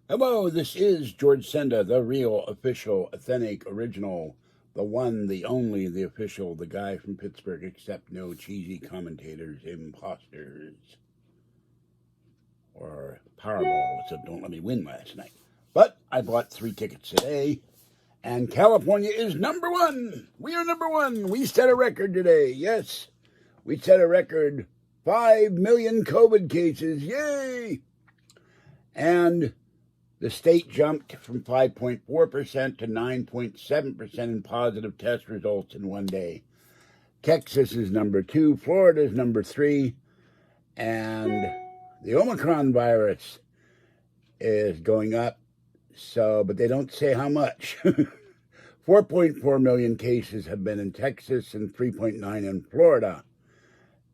Hello, this is George Senda, the real, official, authentic, original, the one, the only, the official, the guy from Pittsburgh, except no cheesy commentators, imposters, or Powerball, except don't let me win last night. But I bought 3 tickets today, and California is number one. We are number one. We set a record today. Yes, we set a record 5 million COVID cases. Yay! And the state jumped from 5.4% to 9.7% in positive test results in one day. Texas is number 2, Florida is number 3, and the Omicron virus is going up, but they don't say how much. 4.4 million cases have been in Texas and 3.9 in Florida,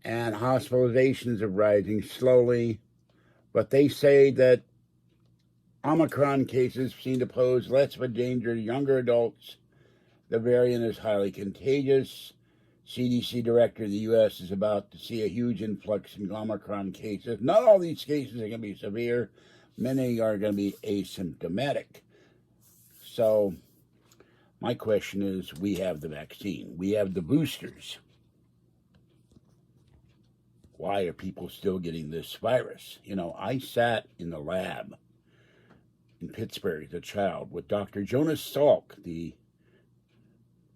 and hospitalizations are rising slowly, but they say that Omicron cases seem to pose less of a danger to younger adults. The variant is highly contagious. CDC director of the U.S. is about to see a huge influx in Omicron cases. Not all these cases are going to be severe. Many are going to be asymptomatic. So my question is, we have the vaccine. We have the boosters. Why are people still getting this virus? You know, I sat in the lab in Pittsburgh as a child with Dr. Jonas Salk, the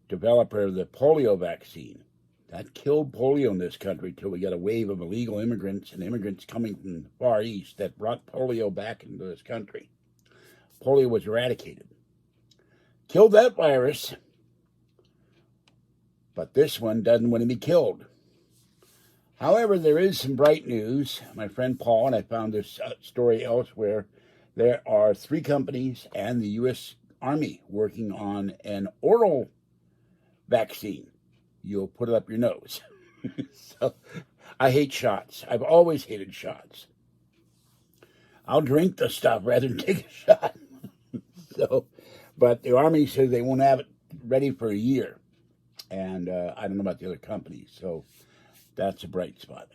developer of the polio vaccine. That killed polio in this country till we got a wave of illegal immigrants and immigrants coming from the Far East that brought polio back into this country. Polio was eradicated. Killed that virus, but this one doesn't want to be killed. However, there is some bright news. My friend Paul, and I found this story elsewhere, there are 3 companies and the U.S. Army working on an oral vaccine. You'll put it up your nose. So, I hate shots. I've always hated shots. I'll drink the stuff rather than take a shot. But the Army says they won't have it ready for a year. And I don't know about the other companies, so that's a bright spot.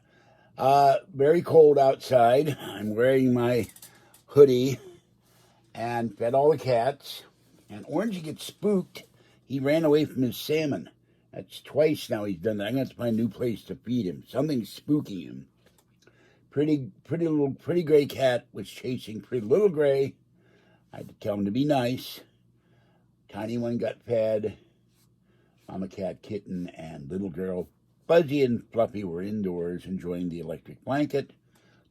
Very cold outside. I'm wearing my hoodie and fed all the cats. And Orangey gets spooked. He ran away from his salmon. That's twice now he's done that. I'm going to have to find a new place to feed him. Something's spooking him. Pretty gray cat was chasing pretty little gray. I had to tell him to be nice. Tiny one got fed. Mama cat, kitten, and little girl Fuzzy and Fluffy were indoors enjoying the electric blanket.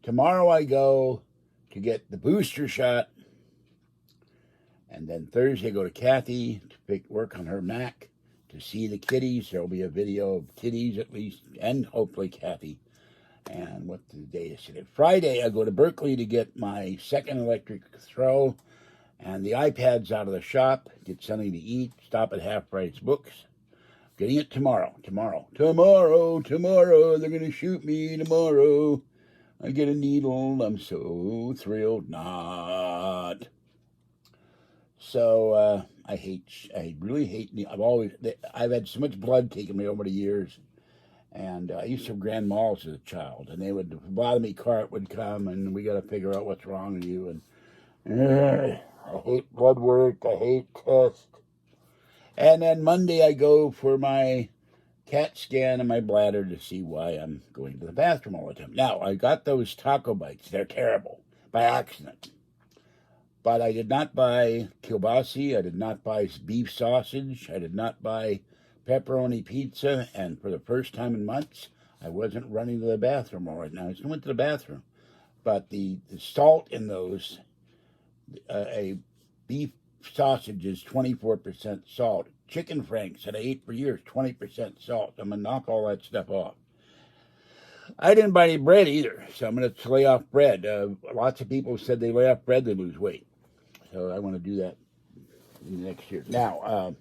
Tomorrow I go to get the booster shot. And then Thursday I go to Kathy to work on her Mac to see the kitties. There will be a video of kitties at least, and hopefully Kathy. And what the day is today? Friday I go to Berkeley to get my second electric throw and the iPads out of the shop, get something to eat, stop at Half Price Books. Getting it tomorrow. Tomorrow, they're going to shoot me tomorrow. I get a needle, I'm so thrilled not. So I really hate. I've had so much blood taken me over the years, and I used to have grand malls as a child, and they would, the phlebotomy cart would come, and we got to figure out what's wrong with you, and I hate blood work, I hate tests, and then Monday I go for my CAT scan of my bladder to see why I'm going to the bathroom all the time. Now I got those taco bites; they're terrible by accident. But I did not buy kielbasa, I did not buy beef sausage, I did not buy pepperoni pizza, and for the first time in months, I wasn't running to the bathroom all right now. I just went to the bathroom. But the salt in those, a beef sausage is 24% salt. Chicken franks that I ate for years, 20% salt. I'm going to knock all that stuff off. I didn't buy any bread either, so I'm going to lay off bread. Lots of people said they lay off bread, they lose weight. So I want to do that next year. Now,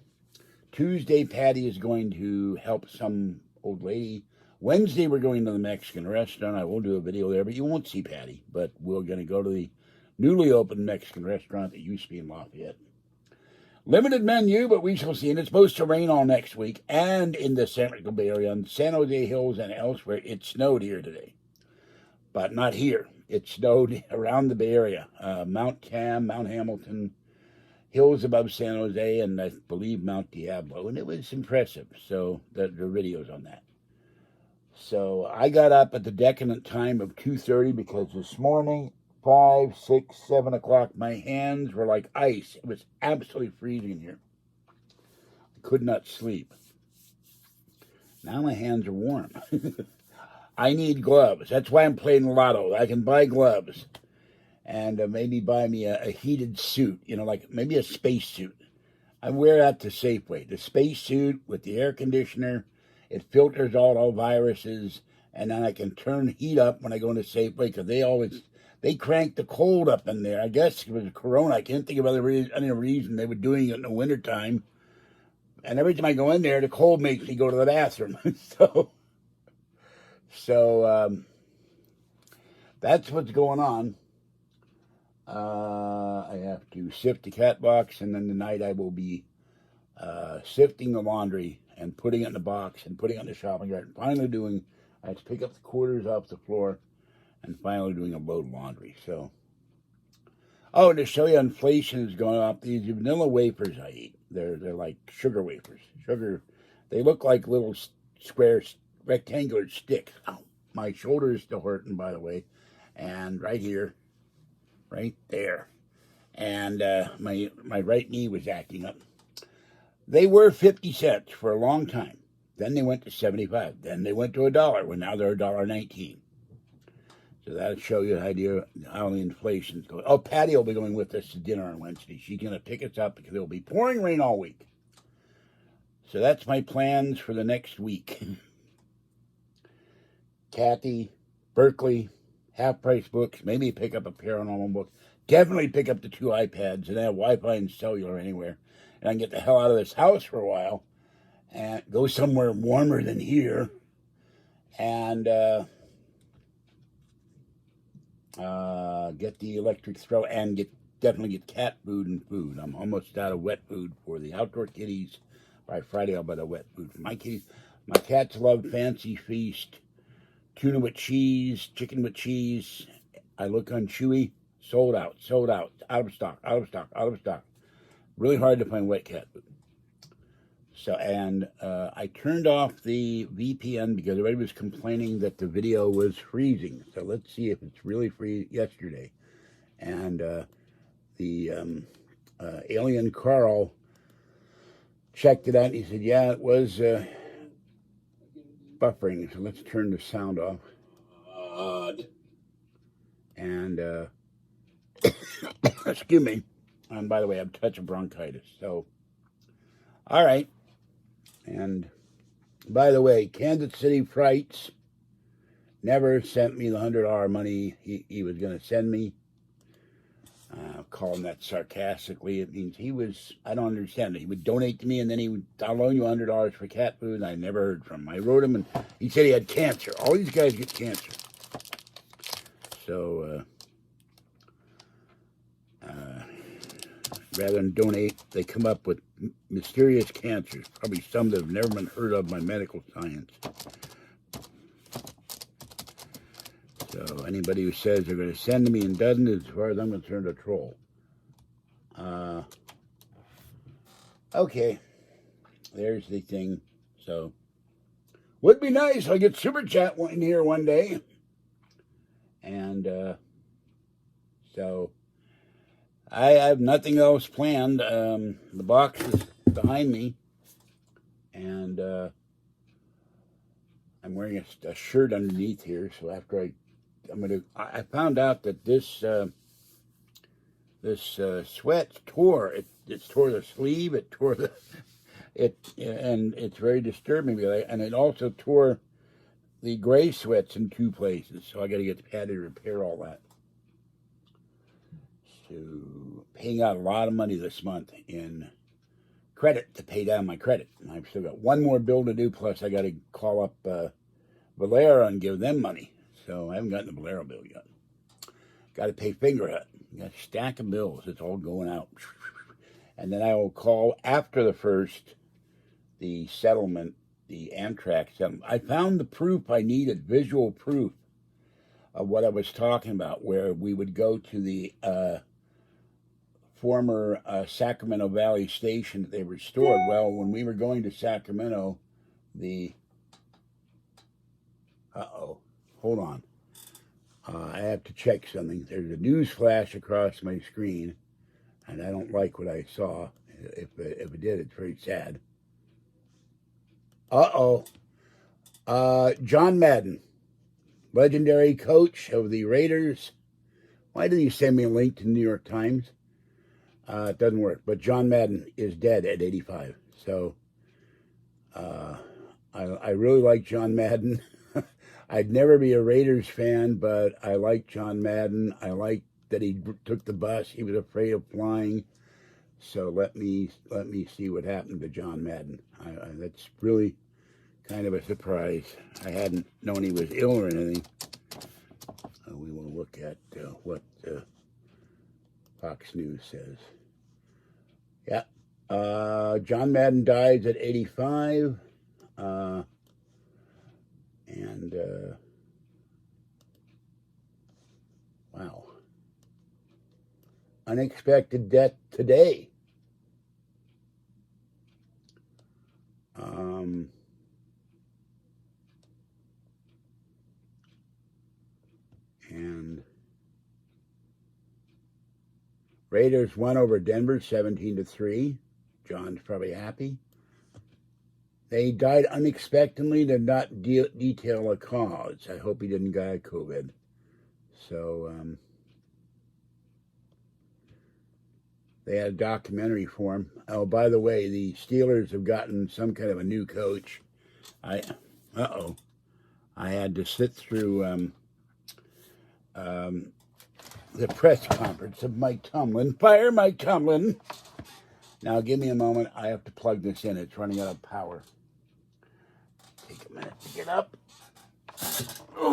Tuesday, Patty is going to help some old lady. Wednesday, we're going to the Mexican restaurant. I will do a video there, but you won't see Patty. But we're going to go to the newly opened Mexican restaurant that used to be in Lafayette. Limited menu, but we shall see. And it's supposed to rain all next week. And in the San Francisco Bay Area, on San Jose Hills and elsewhere, it snowed here today. but not here. It snowed around the Bay Area, Mount Cam, Mount Hamilton, hills above San Jose, and I believe Mount Diablo, and it was impressive. So the videos on that. So I got up at the decadent time of 2:30 because this morning, 5, 6, 7 o'clock, my hands were like ice. It was absolutely freezing here. I could not sleep. Now my hands are warm. I need gloves. That's why I'm playing lotto. I can buy gloves and maybe buy me a heated suit, like maybe a space suit. I wear that to Safeway. The space suit with the air conditioner. It filters out all viruses, and then I can turn heat up when I go into Safeway because they crank the cold up in there. I guess it was Corona. I can't think of any reason they were doing it in the wintertime. And every time I go in there, the cold makes me go to the bathroom. So that's what's going on. I have to sift the cat box, and then tonight I will be sifting the laundry and putting it in the box and putting it in the shopping cart. And finally I have to pick up the quarters off the floor and finally doing a load of laundry. So, to show you inflation is going up, these vanilla wafers I eat, they're like sugar wafers. They look like little square rectangular sticks. Ow, my shoulder is still hurting, by the way, and right here, right there, and my right knee was acting up. They were 50 cents for a long time. Then they went to 75. Then they went to $1. Well, now they're $1.19. So that'll show you an idea how the inflation's going. Oh, Patty will be going with us to dinner on Wednesday. She's going to pick us up because it will be pouring rain all week. So that's my plans for the next week. Kathy, Berkeley, half-price books, maybe pick up a paranormal book. Definitely pick up the 2 iPads and have Wi-Fi and cellular anywhere. And I can get the hell out of this house for a while and go somewhere warmer than here and get the electric throw and definitely get cat food and food. I'm almost out of wet food for the outdoor kitties. By Friday, I'll buy the wet food for my kitties. My cats love Fancy Feast, tuna with cheese, chicken with cheese. I look on Chewy, sold out, out of stock. Really hard to find wet cat food. So, and I turned off the VPN because everybody was complaining that the video was freezing. So let's see if it's really free yesterday. And the Alien Carl checked it out and he said, yeah, it was buffering. So let's turn the sound off. And, excuse me. And by the way, I have a touch of bronchitis. So, all right. And by the way, Kansas City Frights never sent me the $100 money he was going to send me. Calling that sarcastically. It means I don't understand it. He would donate to me and then I'll loan you $100 for cat food. And I never heard from him. I wrote him and he said he had cancer. All these guys get cancer. So, rather than donate, they come up with mysterious cancers, probably some that have never been heard of by medical science. So anybody who says they're going to send to me and doesn't, as far as I'm concerned, a troll. Okay, there's the thing. So, would be nice if I get Super Chat in here one day. And so I have nothing else planned. The box is behind me, and I'm wearing a shirt underneath here. So after I found out that this sweat tore. It tore the sleeve. It tore and it's very disturbing. And it also tore the gray sweats in 2 places. So I got to get Patty to repair all that. So paying out a lot of money this month in credit to pay down my credit. And I've still got one more bill to do, plus I got to call up Valera and give them money. So I haven't gotten the Valera bill yet. Got to pay Fingerhut. Got a stack of bills. It's all going out. And then I will call after the first, the settlement, the Amtrak settlement. I found the proof I needed, visual proof of what I was talking about, where we would go to the former Sacramento Valley station that they restored. Well, when we were going to Sacramento, the hold on. I have to check something. There's a news flash across my screen, and I don't like what I saw. If it did, it's very sad. John Madden, legendary coach of the Raiders. Why didn't you send me a link to the New York Times? It doesn't work. But John Madden is dead at 85. So I really like John Madden. I'd never be a Raiders fan, but I like John Madden. I like that he took the bus. He was afraid of flying. So let me see what happened to John Madden. That's really kind of a surprise. I hadn't known he was ill or anything. We will look at what Fox News says. Yeah. John Madden dies at 85. Wow. Unexpected death today. And Raiders won over Denver 17-3. John's probably happy. They died unexpectedly. Did not detail a cause. I hope he didn't die of COVID. So they had a documentary for him. Oh, by the way, the Steelers have gotten some kind of a new coach. I had to sit through the press conference of Mike Tomlin. Fire Mike Tomlin. Now, give me a moment. I have to plug this in. It's running out of power. Take a minute to get up.